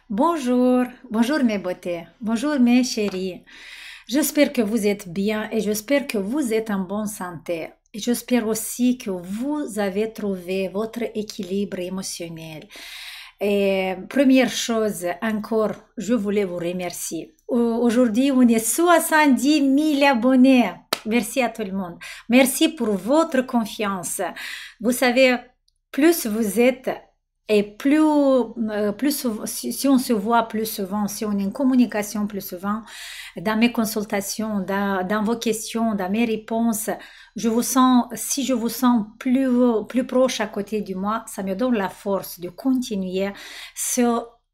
Bonjour, bonjour mes beautés, bonjour mes chéris. J'espère que vous êtes bien et j'espère que vous êtes en bonne santé. Et j'espère aussi que vous avez trouvé votre équilibre émotionnel. Et première chose, encore, je voulais vous remercier. Aujourd'hui, on est 70 000 abonnés. Merci à tout le monde. Merci pour votre confiance. Vous savez, plus vous êtes et si on se voit plus souvent, si on est en communication plus souvent, dans mes consultations, dans vos questions, dans mes réponses, si je vous sens plus proche à côté de moi, ça me donne la force de continuer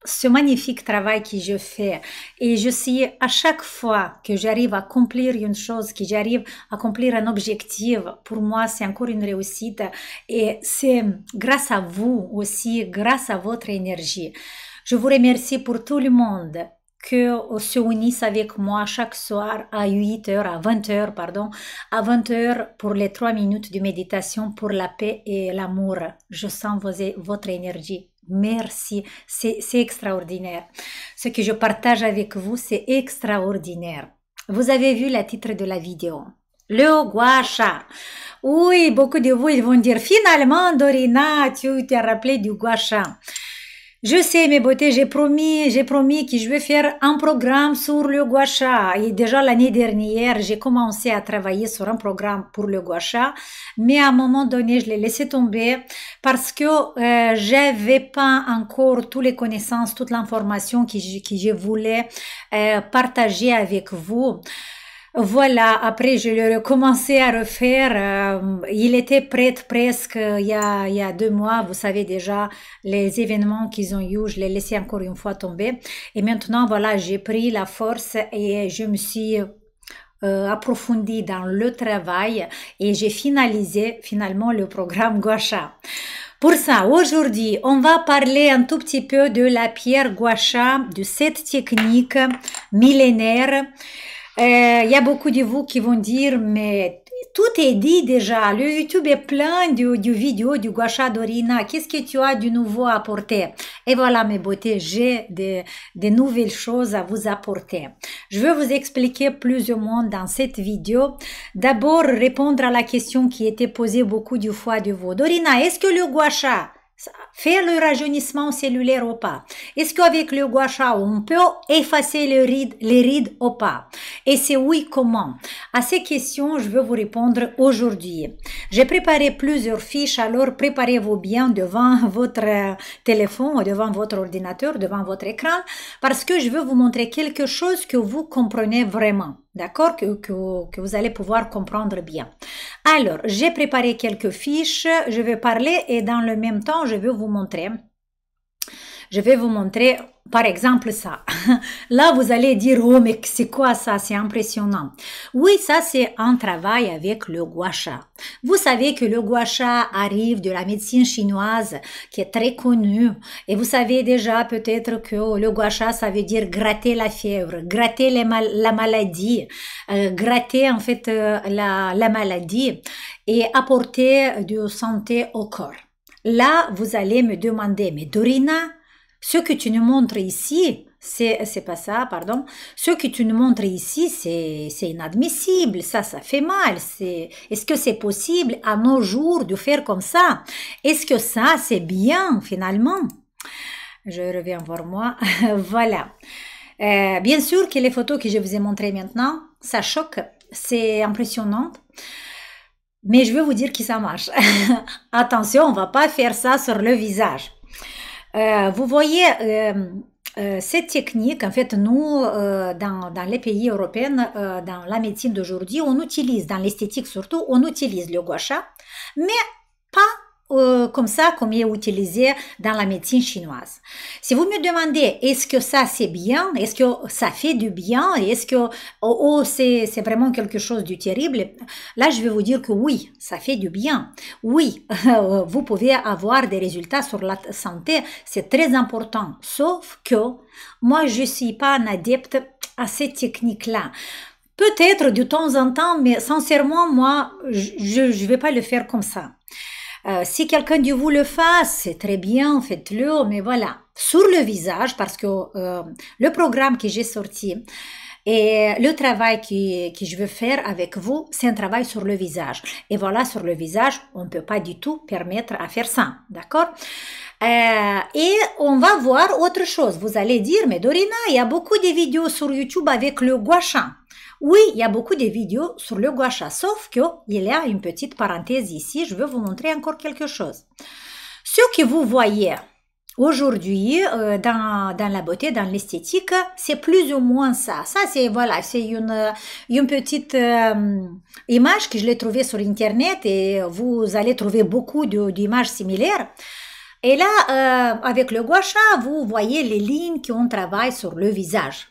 ce magnifique travail que je fais. Et je sais, à chaque fois que j'arrive à accomplir une chose, que j'arrive à accomplir un objectif, pour moi, c'est encore une réussite. Et c'est grâce à vous aussi, grâce à votre énergie. Je vous remercie pour tout le monde que se unissent avec moi chaque soir à 8 heures, à 20 heures, pardon, à 20 heures pour les 3 minutes de méditation pour la paix et l'amour. Je sens votre énergie. Merci, c'est extraordinaire. Ce que je partage avec vous, c'est extraordinaire. Vous avez vu le titre de la vidéo. Le gua sha. Oui, beaucoup de vous ils vont dire finalement Dorina, tu t'es rappelé du gua sha. Je sais mes beautés, j'ai promis que je vais faire un programme sur le gua sha. Et déjà l'année dernière, j'ai commencé à travailler sur un programme pour le gua sha, mais à un moment donné, je l'ai laissé tomber parce que j'avais pas encore toutes les connaissances, toute l'information que je voulais partager avec vous. Voilà, après je l'ai recommencé à refaire. Il était prêt presque il y a 2 mois. Vous savez déjà les événements qu'ils ont eu. Je l'ai laissé encore une fois tomber. Et maintenant, voilà, j'ai pris la force et je me suis approfondie dans le travail et j'ai finalisé finalement le programme Gua Sha. Pour ça, aujourd'hui, on va parler un tout petit peu de la pierre Gua Sha, de cette technique millénaire. Y a beaucoup de vous qui vont dire, mais tout est dit déjà. Le YouTube est plein de vidéos du Gua Sha Dorina. Qu'est-ce que tu as de nouveau à apporter? Et voilà, mes beautés, j'ai des nouvelles choses à vous apporter. Je vais vous expliquer plus ou moins dans cette vidéo. D'abord, répondre à la question qui était posée beaucoup de fois de vous. Dorina, est-ce que le Gua Sha fait le rajeunissement cellulaire ou pas? Est-ce qu'avec le gua sha, on peut effacer les rides ou pas? Et c'est oui, comment? À ces questions, je vais vous répondre aujourd'hui. J'ai préparé plusieurs fiches, alors préparez-vous bien devant votre téléphone ou devant votre ordinateur, devant votre écran, parce que je vais vous montrer quelque chose que vous comprenez vraiment. D'accord? Que vous allez pouvoir comprendre bien. Alors, j'ai préparé quelques fiches, je vais parler et dans le même temps, je vais vous montrer. Je vais vous montrer, par exemple, ça. Là, vous allez dire, oh, mais c'est quoi ça? C'est impressionnant. Oui, ça, c'est un travail avec le gua sha. Vous savez que le gua sha arrive de la médecine chinoise, qui est très connue. Et vous savez déjà peut-être que le gua sha, ça veut dire gratter la fièvre, gratter la maladie, gratter en fait la maladie et apporter de santé au corps. Là, vous allez me demander, mais Dorina, ce que tu nous montres ici, c'est pas ça, pardon. Ce que tu nous montres ici, c'est inadmissible. Ça fait mal. Est-ce que c'est possible à nos jours de faire comme ça? Est-ce que ça, c'est bien finalement? Je reviens voir moi. Voilà. Bien sûr que les photos que je vous ai montrées maintenant, ça choque. C'est impressionnant. Mais je veux vous dire que ça marche. Attention, on va pas faire ça sur le visage. Vous voyez, cette technique, en fait, nous, dans les pays européens, dans la médecine d'aujourd'hui, on utilise, dans l'esthétique surtout, on utilise le gua sha, mais pas comme ça, comme il est utilisé dans la médecine chinoise. Si vous me demandez, est-ce que ça c'est bien, est-ce que ça fait du bien, est-ce que c'est vraiment quelque chose de terrible, là je vais vous dire que oui, ça fait du bien. Oui, vous pouvez avoir des résultats sur la santé, c'est très important. Sauf que moi je suis pas un adepte à cette technique-là. Peut-être de temps en temps, mais sincèrement, moi, je vais pas le faire comme ça. Si quelqu'un de vous le fasse, c'est très bien, faites-le, mais voilà. Sur le visage, parce que le programme que j'ai sorti et le travail que je veux faire avec vous, c'est un travail sur le visage. Et voilà, sur le visage, on ne peut pas du tout permettre à faire ça, d'accord? Et on va voir autre chose. Vous allez dire, mais Dorina, il y a beaucoup de vidéos sur YouTube avec le gua sha. Oui, il y a beaucoup de vidéos sur le gua sha, sauf qu'il y a une petite parenthèse ici. Je veux vous montrer encore quelque chose. Ce que vous voyez aujourd'hui dans la beauté, dans l'esthétique, c'est plus ou moins ça. Ça, c'est voilà, c'est une petite image que je l'ai trouvée sur Internet et vous allez trouver beaucoup d'images similaires. Et là, avec le gua sha, vous voyez les lignes qu'on travaille sur le visage.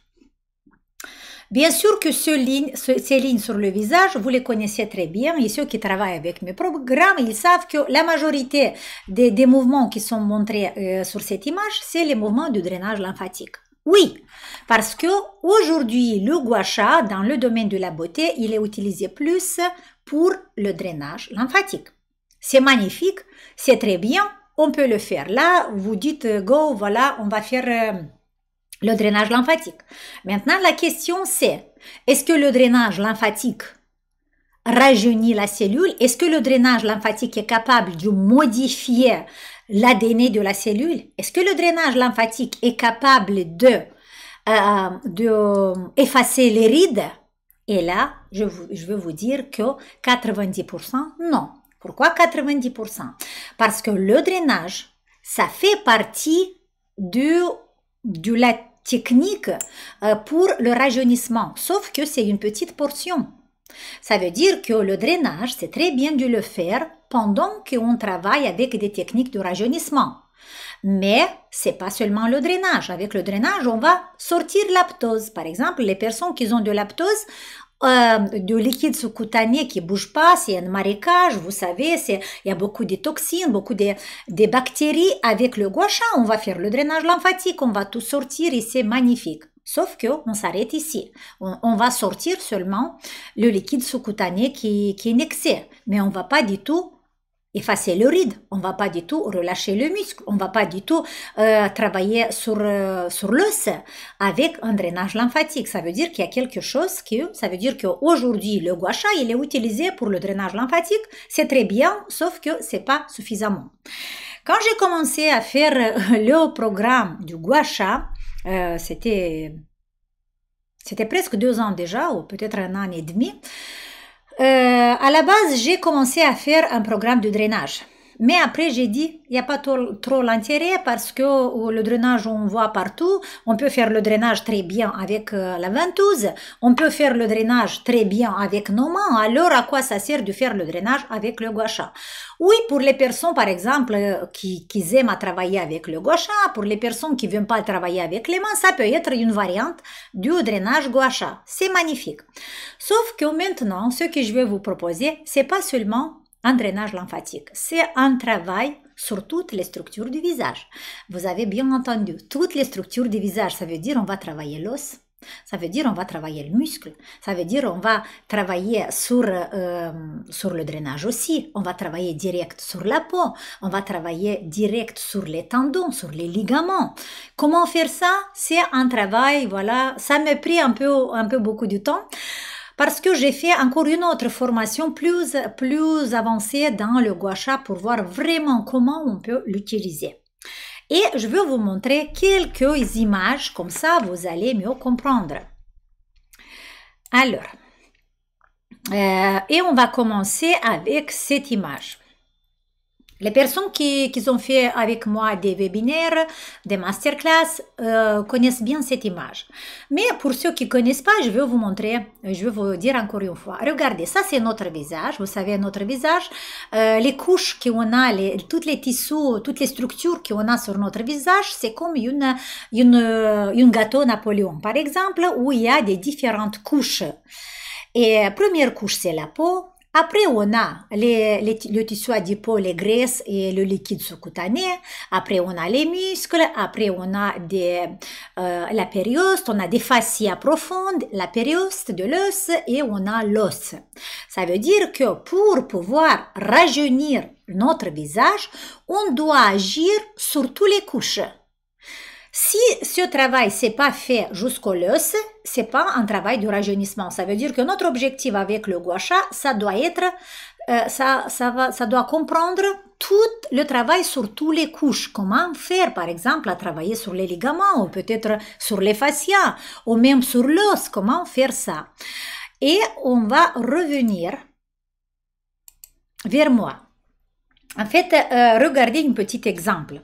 Bien sûr que ces lignes sur le visage, vous les connaissez très bien. Et ceux qui travaillent avec mes programmes, ils savent que la majorité des mouvements qui sont montrés sur cette image, c'est les mouvements de drainage lymphatique. Oui, parce que aujourd'hui, le gua sha, dans le domaine de la beauté, il est utilisé plus pour le drainage lymphatique. C'est magnifique, c'est très bien, on peut le faire. Là, vous dites, go, voilà, on va faire le drainage lymphatique. Maintenant, la question c'est, est-ce que le drainage lymphatique rajeunit la cellule? Est-ce que le drainage lymphatique est capable de modifier l'ADN de la cellule? Est-ce que le drainage lymphatique est capable de effacer les rides? Et là, je veux vous dire que 90%, non. Pourquoi 90%? Parce que le drainage, ça fait partie de la technique pour le rajeunissement, sauf que c'est une petite portion. Ça veut dire que le drainage, c'est très bien de le faire pendant qu'on travaille avec des techniques de rajeunissement. Mais c'est pas seulement le drainage. Avec le drainage, on va sortir l'aptose. Par exemple, les personnes qui ont de l'aptose, de liquide sous-cutané qui bouge pas, c'est un marécage, vous savez, il y a beaucoup de toxines, beaucoup de bactéries. Avec le gua sha, on va faire le drainage lymphatique, on va tout sortir et c'est magnifique. Sauf que on s'arrête ici. On va sortir seulement le liquide sous-cutané qui est en excès, mais on va pas du tout effacer le ride, on va pas du tout relâcher le muscle, on va pas du tout travailler sur l'os avec un drainage lymphatique. Ça veut dire qu'il y a quelque chose ça veut dire qu'aujourd'hui le gua sha il est utilisé pour le drainage lymphatique, c'est très bien, sauf que c'est pas suffisamment. Quand j'ai commencé à faire le programme du gua sha, c'était presque 2 ans déjà, ou peut-être 1 an et demi. À la base, j'ai commencé à faire un programme de drainage. Mais après, j'ai dit, il n'y a pas trop l'intérêt parce que le drainage, on voit partout. On peut faire le drainage très bien avec la ventouse. On peut faire le drainage très bien avec nos mains. Alors, à quoi ça sert de faire le drainage avec le gua sha? Oui, pour les personnes, par exemple, qui aiment à travailler avec le gua sha, pour les personnes qui ne veulent pas travailler avec les mains, ça peut être une variante du drainage gua sha. C'est magnifique. Sauf que maintenant, ce que je vais vous proposer, c'est pas seulement un drainage lymphatique, c'est un travail sur toutes les structures du visage. Vous avez bien entendu, toutes les structures du visage, ça veut dire on va travailler l'os, ça veut dire on va travailler le muscle, ça veut dire on va travailler sur le drainage aussi, on va travailler direct sur la peau, on va travailler direct sur les tendons, sur les ligaments. Comment faire ça? C'est un travail, voilà, ça m'a pris un peu beaucoup de temps. Parce que j'ai fait encore une autre formation plus avancée dans le gua sha pour voir vraiment comment on peut l'utiliser. Et je vais vous montrer quelques images, comme ça vous allez mieux comprendre. Alors, et on va commencer avec cette image. Les personnes qui ont fait avec moi des webinaires, des masterclass, connaissent bien cette image. Mais pour ceux qui ne connaissent pas, je vais vous montrer, je vais vous dire encore une fois. Regardez, ça c'est notre visage, vous savez notre visage, les couches qu'on a, tous les tissus, toutes les structures qu'on a sur notre visage, c'est comme une gâteau Napoléon, par exemple, où il y a des différentes couches. Et première couche, c'est la peau. Après, on a le tissu adipeux, les graisses et le liquide sous-cutané. Après, on a les muscles. Après, on a la périoste. On a des fascias profondes, la périoste de l'os et on a l'os. Ça veut dire que pour pouvoir rajeunir notre visage, on doit agir sur toutes les couches. Si ce travail c'est pas fait jusqu'au l'os, c'est pas un travail de rajeunissement. Ça veut dire que notre objectif avec le gua sha, ça doit être, ça doit comprendre tout le travail sur toutes les couches. Comment faire, par exemple, à travailler sur les ligaments, ou peut-être sur les fascias, ou même sur l'os. Comment faire ça? Et on va revenir vers moi. En fait, regardez un petit exemple.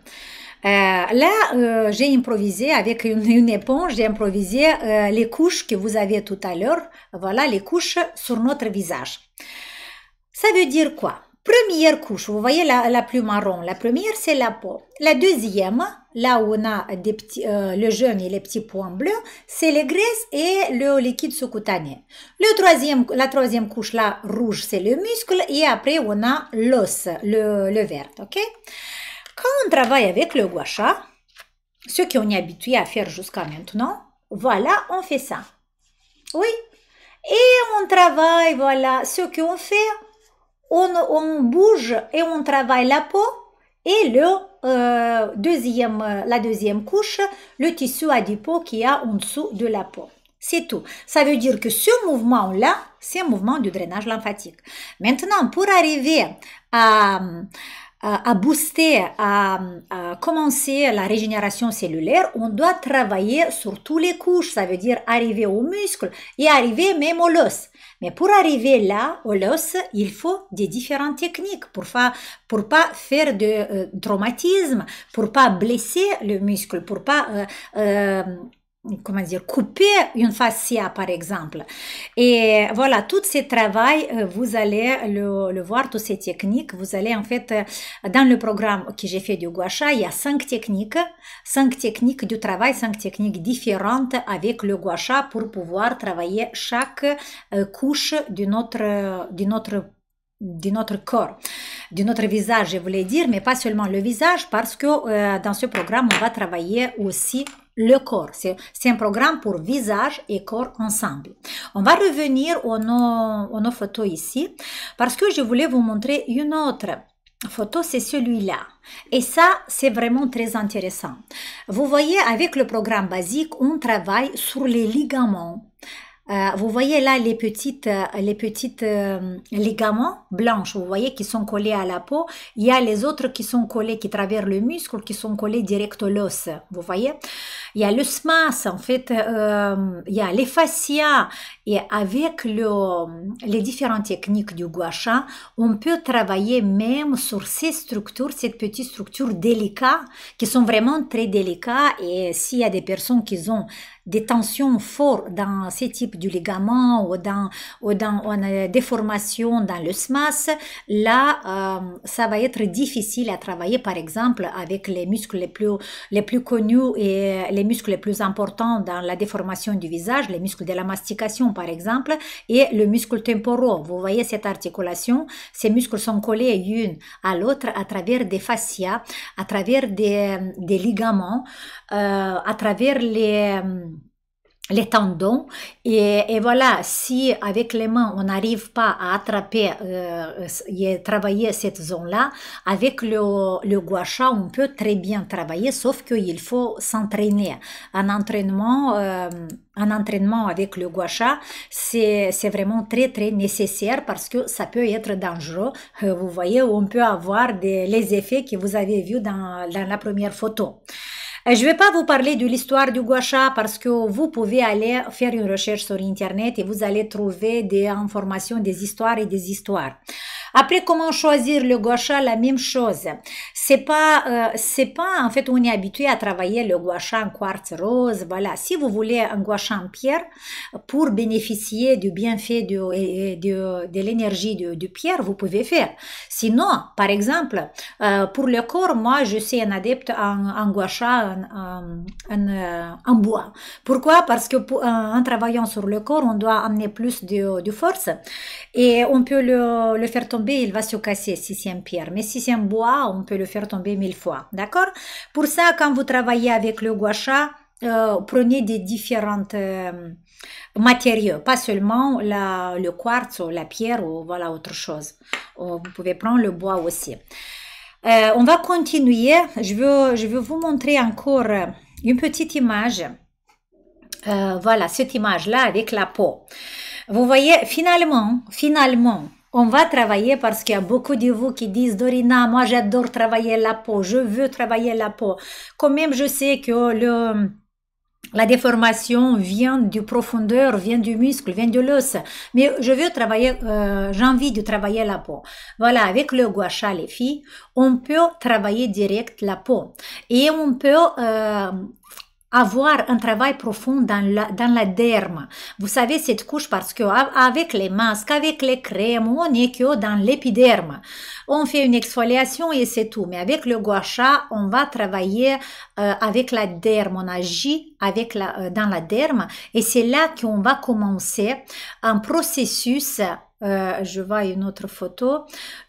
Là, j'ai improvisé avec une éponge, j'ai improvisé les couches que vous avez tout à l'heure. Voilà les couches sur notre visage. Ça veut dire quoi? Première couche, vous voyez la plus marron. La première, c'est la peau. La deuxième, là où on a des petits, le jaune et les petits points bleus, c'est les graisses et le liquide sous-cutané. La troisième couche, là, rouge, c'est le muscle. Et après, on a l'os, le vert. OK? Quand on travaille avec le gua sha, ce qu'on est habitué à faire jusqu'à maintenant, voilà, on fait ça. Oui. Et on travaille, voilà, ce qu'on fait, on bouge et on travaille la peau et la deuxième couche, le tissu adipeux qui a en dessous de la peau. C'est tout. Ça veut dire que ce mouvement-là, c'est un mouvement du drainage lymphatique. Maintenant, pour arriver à booster, à commencer la régénération cellulaire, on doit travailler sur toutes les couches. Ça veut dire arriver aux muscles et arriver même au l'os. Mais pour arriver là, au l'os, il faut des différentes techniques pour pas faire de traumatisme, pour pas blesser le muscle, pour pas comment dire, couper une fascia par exemple. Et voilà, tout ce travail, vous allez le voir, toutes ces techniques, vous allez en fait, dans le programme que j'ai fait du gua sha, il y a 5 techniques du travail, 5 techniques différentes avec le gua sha pour pouvoir travailler chaque couche de notre corps, de notre visage, je voulais dire, mais pas seulement le visage, parce que dans ce programme, on va travailler aussi le corps. C'est un programme pour visage et corps ensemble. On va revenir aux nos photos ici, parce que je voulais vous montrer une autre photo, c'est celui-là. Et ça, c'est vraiment très intéressant. Vous voyez, avec le programme basique, on travaille sur les ligaments. Vous voyez là les petites ligaments blanches, vous voyez, qui sont collés à la peau. Il y a les autres qui sont collés, qui traversent le muscle, qui sont collés direct au l'os. Vous voyez, il y a le SMAS, en fait, il y a les fascias. Et avec les différentes techniques du gua sha, on peut travailler même sur ces structures, ces petites structures délicates, qui sont vraiment très délicates. Et s'il y a des personnes qui ont des tensions fortes dans ces types de ligaments ou dans une déformation dans le SMAS, là, ça va être difficile à travailler, par exemple, avec les muscles les plus connus et les muscles les plus importants dans la déformation du visage, les muscles de la mastication, par exemple, et le muscle temporal. Vous voyez cette articulation, ces muscles sont collés l'une à l'autre à travers des fascias, à travers des ligaments, à travers les tendons et voilà, si avec les mains on n'arrive pas à attraper et travailler cette zone-là, avec le gua sha on peut très bien travailler, sauf qu'il faut s'entraîner. Un entraînement avec le gua sha, c'est vraiment très très nécessaire parce que ça peut être dangereux. Vous voyez, on peut avoir les effets que vous avez vus dans la première photo. Je ne vais pas vous parler de l'histoire du gua sha parce que vous pouvez aller faire une recherche sur Internet et vous allez trouver des informations, des histoires et des histoires. Après, comment choisir le gua sha? La même chose. C'est pas en fait, on est habitué à travailler le gua sha en quartz rose. Voilà. Si vous voulez un gua sha en pierre pour bénéficier du bienfait de l'énergie de pierre, vous pouvez faire. Sinon, par exemple, pour le corps, moi, je suis un adepte en gua sha en bois. Pourquoi? Parce que en travaillant sur le corps, on doit amener plus de force et on peut le faire tomber, il va se casser si c'est en pierre. Mais si c'est en bois, on peut le faire tomber 1000 fois. D'accord? Pour ça, quand vous travaillez avec le gua sha, prenez des différentes matériaux, pas seulement le quartz ou la pierre ou voilà autre chose. Vous pouvez prendre le bois aussi. On va continuer. Je veux vous montrer encore une petite image. Voilà, cette image-là avec la peau. Vous voyez, finalement, on va travailler parce qu'il y a beaucoup de vous qui disent Dorina, moi j'adore travailler la peau, je veux travailler la peau. Quand même, je sais que la déformation vient du profondeur, vient du muscle, vient de l'os. Mais je veux travailler, j'ai envie de travailler la peau. Voilà, avec le gua sha, les filles, on peut travailler direct la peau. Et on peut avoir un travail profond dans la derme. Vous savez, cette couche, parce que avec les masques, avec les crèmes, on est que dans l'épiderme. On fait une exfoliation et c'est tout. Mais avec le gua sha, on va travailler avec la derme. On agit avec dans la derme et c'est là qu'on va commencer un processus. Je vois une autre photo,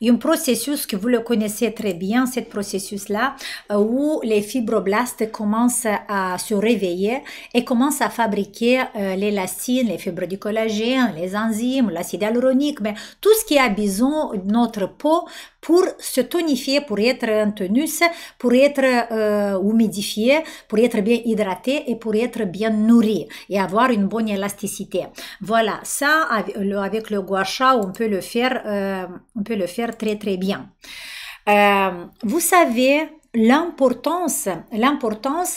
un processus que vous le connaissez très bien, ce processus-là, où les fibroblastes commencent à se réveiller et commencent à fabriquer l'élastine, les fibres du collagène, les enzymes, l'acide hyaluronique, mais tout ce qui a besoin de notre peau pour se tonifier, pour être en tonus, pour être humidifié, pour être bien hydraté et pour être bien nourri et avoir une bonne élasticité. Voilà, ça avec le gua sha, on peut le faire très très bien. Vous savez l'importance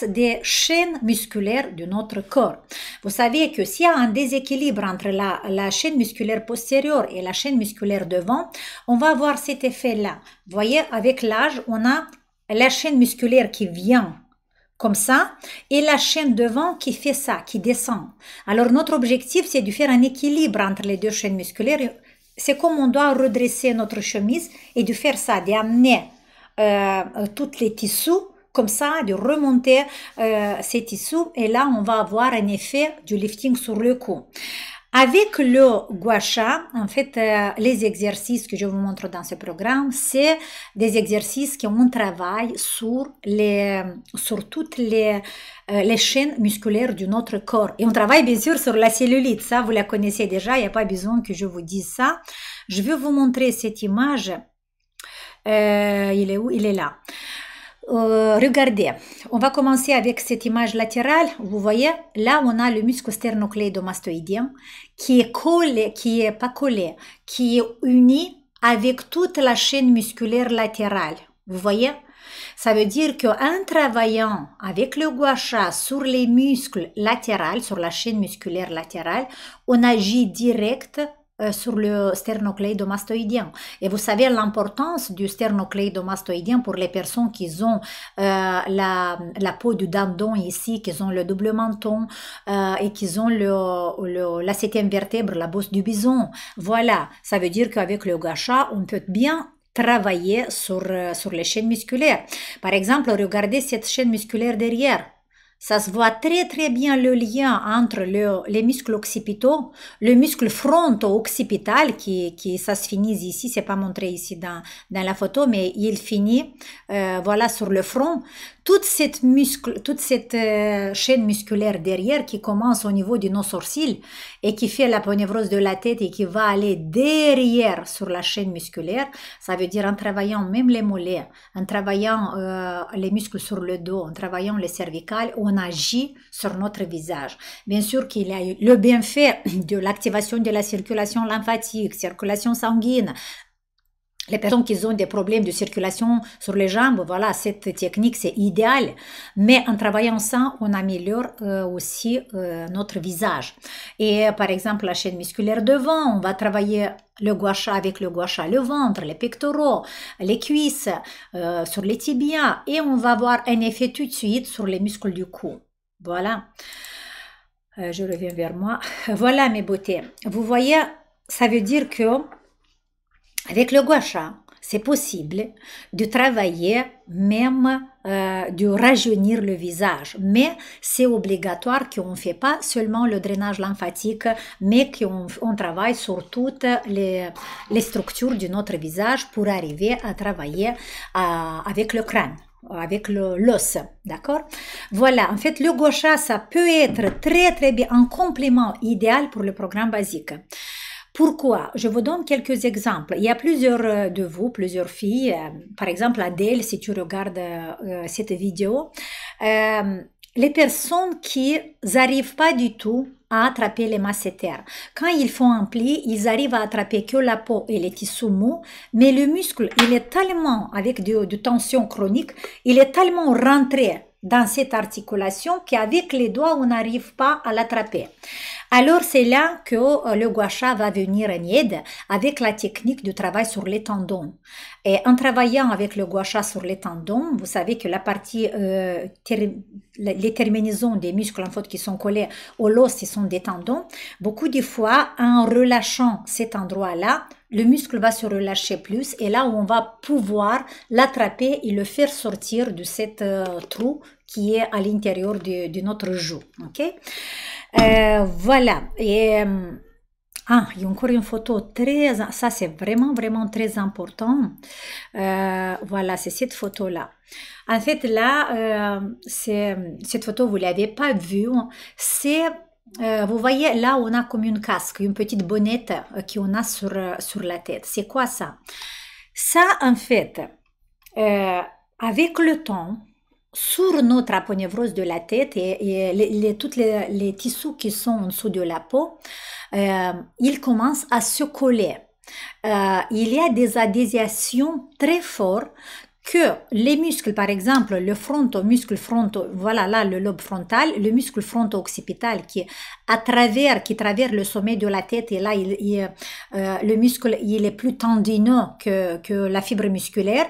des chaînes musculaires de notre corps. Vous savez que s'il y a un déséquilibre entre la chaîne musculaire postérieure et la chaîne musculaire devant, on va avoir cet effet-là. Vous voyez, avec l'âge, on a la chaîne musculaire qui vient comme ça, et la chaîne devant qui fait ça, qui descend. Alors, notre objectif, c'est de faire un équilibre entre les deux chaînes musculaires. C'est comme on doit redresser notre chemise et de faire ça, d'amener tous les tissus, comme ça, de remonter ces tissus, et là, on va avoir un effet du lifting sur le cou. Avec le gua sha, en fait, les exercices que je vous montre dans ce programme, c'est des exercices qu'on travaille sur toutes les chaînes musculaires de notre corps. Et on travaille bien sûr sur la cellulite, ça vous la connaissez déjà, il n'y a pas besoin que je vous dise ça. Je vais vous montrer cette image. Il est où? Il est là. Regardez, on va commencer avec cette image latérale. Vous voyez, là on a le muscle sternocléidomastoïdien qui est collé, qui est pas collé, qui est uni avec toute la chaîne musculaire latérale. Vous voyez? Ça veut dire qu'en travaillant avec le gua sha sur les muscles latéraux, sur la chaîne musculaire latérale, on agit direct sur le sternocléidomastoïdien. Et vous savez l'importance du sternocléidomastoïdien pour les personnes qui ont la peau du dindon ici, qui ont le double menton et qui ont la septième vertèbre, la bosse du bison. Voilà, ça veut dire qu'avec le gua sha, on peut bien travailler sur les chaînes musculaires. Par exemple, regardez cette chaîne musculaire derrière. Ça se voit très très bien le lien entre les muscles occipitaux, le muscle fronto-occipital qui ça se finit ici, c'est pas montré ici dans la photo, mais il finit voilà sur le front. Toute cette chaîne musculaire derrière qui commence au niveau de nos sourcils et qui fait la ponévrose de la tête et qui va aller derrière sur la chaîne musculaire, ça veut dire en travaillant même les mollets, en travaillant les muscles sur le dos, en travaillant les cervicales, on agit sur notre visage. Bien sûr qu'il y a le bienfait de l'activation de la circulation lymphatique, circulation sanguine. Les personnes qui ont des problèmes de circulation sur les jambes, voilà, cette technique, c'est idéal. Mais en travaillant ça, on améliore aussi notre visage. Et par exemple, la chaîne musculaire devant, on va travailler le gua sha avec le gua sha, le ventre, les pectoraux, les cuisses, sur les tibias. Et on va avoir un effet tout de suite sur les muscles du cou. Voilà. Je reviens vers moi. Voilà mes beautés. Vous voyez, ça veut dire que avec le gua sha, c'est possible de travailler, même de rajeunir le visage. Mais c'est obligatoire qu'on ne fait pas seulement le drainage lymphatique, mais qu'on travaille sur toutes les structures de notre visage pour arriver à travailler avec le crâne. avec l'os, d'accord? Voilà, en fait, le gua sha, ça peut être très bien un complément idéal pour le programme basique. Pourquoi? Je vous donne quelques exemples. Il y a plusieurs de vous, plusieurs filles, par exemple Adèle, si tu regardes cette vidéo, les personnes qui n'arrivent pas du tout à attraper les masséters. Quand ils font un pli, ils arrivent à attraper que la peau et les tissus mous, mais le muscle, il est tellement, avec de tension chronique, il est tellement rentré dans cette articulation qu'avec les doigts, on n'arrive pas à l'attraper. Alors, c'est là que le gua sha va venir en aide avec la technique de travail sur les tendons. Et en travaillant avec le gua sha sur les tendons, vous savez que la partie, les terminaisons des muscles en fait, qui sont collés au l'os, ce sont des tendons. Beaucoup de fois, en relâchant cet endroit-là, le muscle va se relâcher plus et là, on va pouvoir l'attraper et le faire sortir de cet trou qui est à l'intérieur de notre joue. Ok? Voilà. Et il y a encore une photo très, ça c'est vraiment très important. Voilà, c'est cette photo-là. En fait, là, cette photo, vous l'avez pas vue. C'est, vous voyez, là, on a comme une casque, une petite bonnette qu'on a sur la tête. C'est quoi ça? Ça, en fait, avec le temps, sur notre aponevrose de la tête et tous les tissus qui sont en dessous de la peau, ils commencent à se coller. Il y a des adhésions très fortes que les muscles, par exemple, le muscle fronto, voilà là le lobe frontal, le muscle fronto-occipital qui traverse le sommet de la tête et là le muscle il est plus tendineux que la fibre musculaire.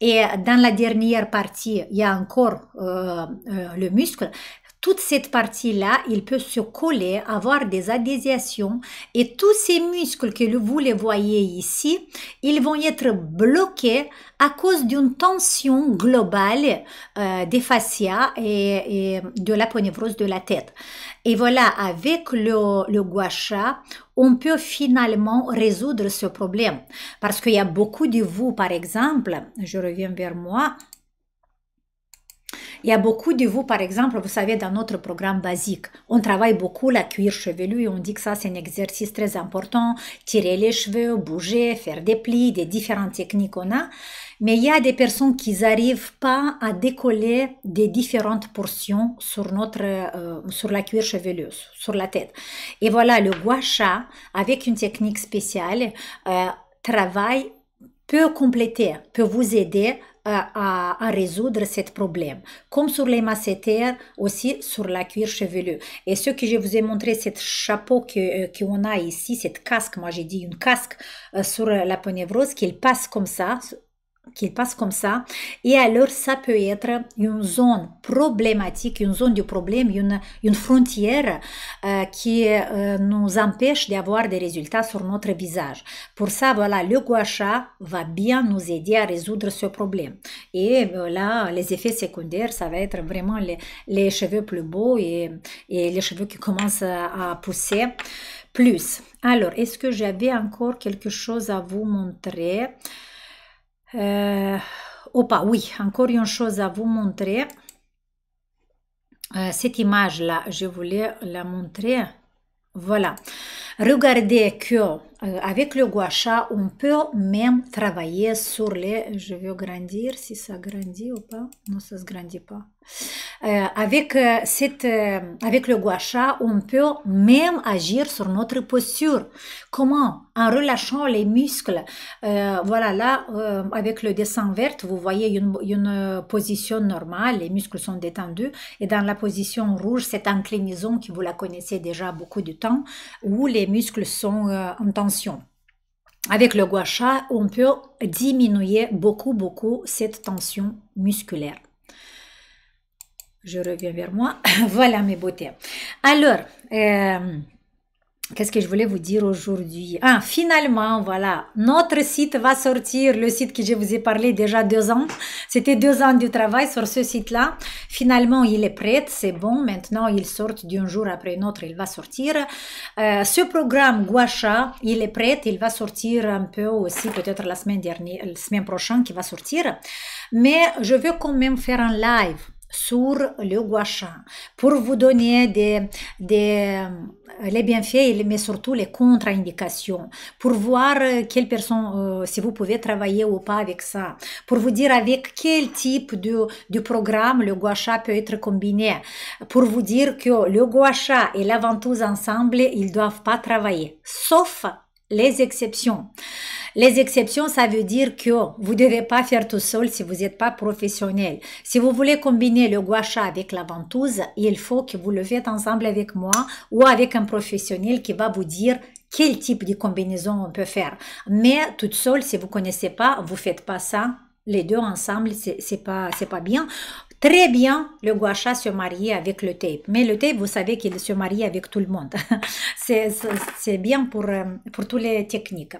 Et dans la dernière partie, il y a encore le muscle. Toute cette partie-là, il peut se coller, avoir des adhésions et tous ces muscles que vous les voyez ici, ils vont être bloqués à cause d'une tension globale des fascias et de l'aponevrose de la tête. Et voilà, avec le gua sha, on peut finalement résoudre ce problème. Parce qu'il y a beaucoup de vous, par exemple, je reviens vers moi, il y a beaucoup de vous, par exemple, vous savez, dans notre programme basique, on travaille beaucoup la cuir chevelu et on dit que ça, c'est un exercice très important, tirer les cheveux, bouger, faire des plis, des différentes techniques qu'on a. Mais il y a des personnes qui n'arrivent pas à décoller des différentes portions sur sur la cuir chevelu, sur la tête. Et voilà, le gua sha, avec une technique spéciale, travaille, peut compléter, peut vous aider à résoudre ce problème. Comme sur les masséters, aussi sur la cuir chevelu. Et ce que je vous ai montré, ce chapeau qu'on a ici, cette casque, moi j'ai dit une casque sur la ponévrose, qu'il passe comme ça, et alors ça peut être une zone problématique, une zone de problème, une frontière qui nous empêche d'avoir des résultats sur notre visage. Pour ça, voilà, le gua sha va bien nous aider à résoudre ce problème. Et là, les effets secondaires, ça va être vraiment les cheveux plus beaux et les cheveux qui commencent à pousser plus. Alors, est-ce que j'avais encore quelque chose à vous montrer? Oui, encore une chose à vous montrer. Cette image-là, je voulais la montrer. Voilà. Regardez que avec le gua sha, on peut même travailler sur les... Je vais grandir, si ça grandit ou pas. Non, ça se grandit pas. Avec le gua sha, on peut même agir sur notre posture. Comment? En relâchant les muscles. Voilà, là, avec le dessin vert, vous voyez une position normale, les muscles sont détendus. Et dans la position rouge, cette inclinaison que vous la connaissez déjà beaucoup de temps, où les muscles sont en tension. Avec le gua sha, on peut diminuer beaucoup cette tension musculaire. Je reviens vers moi. Voilà mes beautés. Alors, Qu'est-ce que je voulais vous dire aujourd'hui? Ah, finalement, voilà, notre site va sortir, le site que je vous ai parlé déjà 2 ans. C'était 2 ans de travail sur ce site-là. Finalement, il est prêt, c'est bon. Maintenant, il sort d'un jour après l'autre, il va sortir. Ce programme Guacha, il est prêt, il va sortir un peu aussi, peut-être la semaine dernière, la semaine prochaine qui va sortir. Mais je veux quand même faire un live sur le guacha pour vous donner les bienfaits, mais surtout les contre-indications, pour voir quelle personne, si vous pouvez travailler ou pas avec ça, pour vous dire avec quel type de programme le guacha peut être combiné, pour vous dire que le guacha et la ventouse ensemble, ils doivent pas travailler, sauf les exceptions. Les exceptions, ça veut dire que vous ne devez pas faire tout seul si vous n'êtes pas professionnel. Si vous voulez combiner le guacha avec la ventouse, il faut que vous le faites ensemble avec moi ou avec un professionnel qui va vous dire quel type de combinaison on peut faire. Mais toute seule, si vous ne connaissez pas, vous ne faites pas ça. Les deux ensemble, c'est pas bien. Très bien, le guacha se marie avec le tape. Mais le tape, vous savez qu'il se marie avec tout le monde. C'est bien pour toutes les techniques.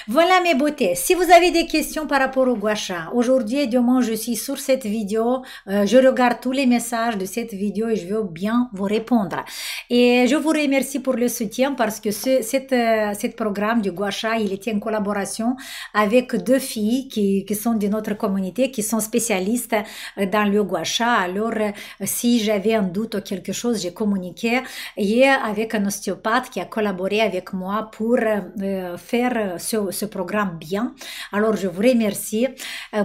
Voilà mes beautés. Si vous avez des questions par rapport au guacha, aujourd'hui et demain, je suis sur cette vidéo. Je regarde tous les messages de cette vidéo et je veux bien vous répondre. Et je vous remercie pour le soutien parce que cet programme du guacha, il était en collaboration avec 2 filles qui sont de notre communauté, qui sont spécialistes dans le guacha. Alors, si j'avais un doute ou quelque chose, j'ai communiqué et avec un ostéopathe qui a collaboré avec moi pour faire ce programme bien. Alors, je vous remercie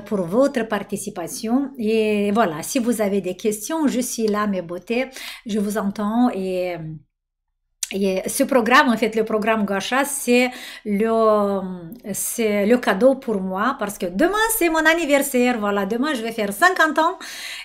pour votre participation et voilà, si vous avez des questions, je suis là, mes beautés, je vous entends et ce programme, en fait, le programme Guacha, c'est le cadeau pour moi parce que demain, c'est mon anniversaire. Voilà, demain, je vais faire 50 ans.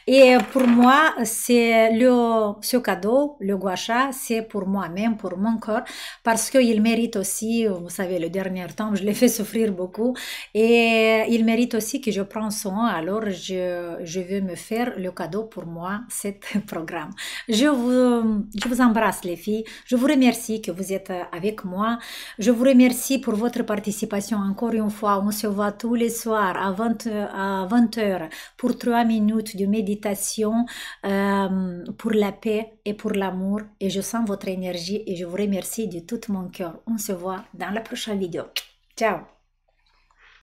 Et pour moi, ce cadeau, le Guacha, c'est pour moi-même, pour mon corps, parce qu'il mérite aussi, vous savez, le dernier temps, je l'ai fait souffrir beaucoup. Et il mérite aussi que je prenne soin. Alors, je veux me faire le cadeau pour moi, ce programme. Je vous embrasse, les filles. Je vous remercie que vous êtes avec moi. Je vous remercie pour votre participation. Encore une fois, on se voit tous les soirs à 20 heures pour 3 minutes de méditation pour la paix et pour l'amour. Et je sens votre énergie et je vous remercie de tout mon cœur. On se voit dans la prochaine vidéo. Ciao!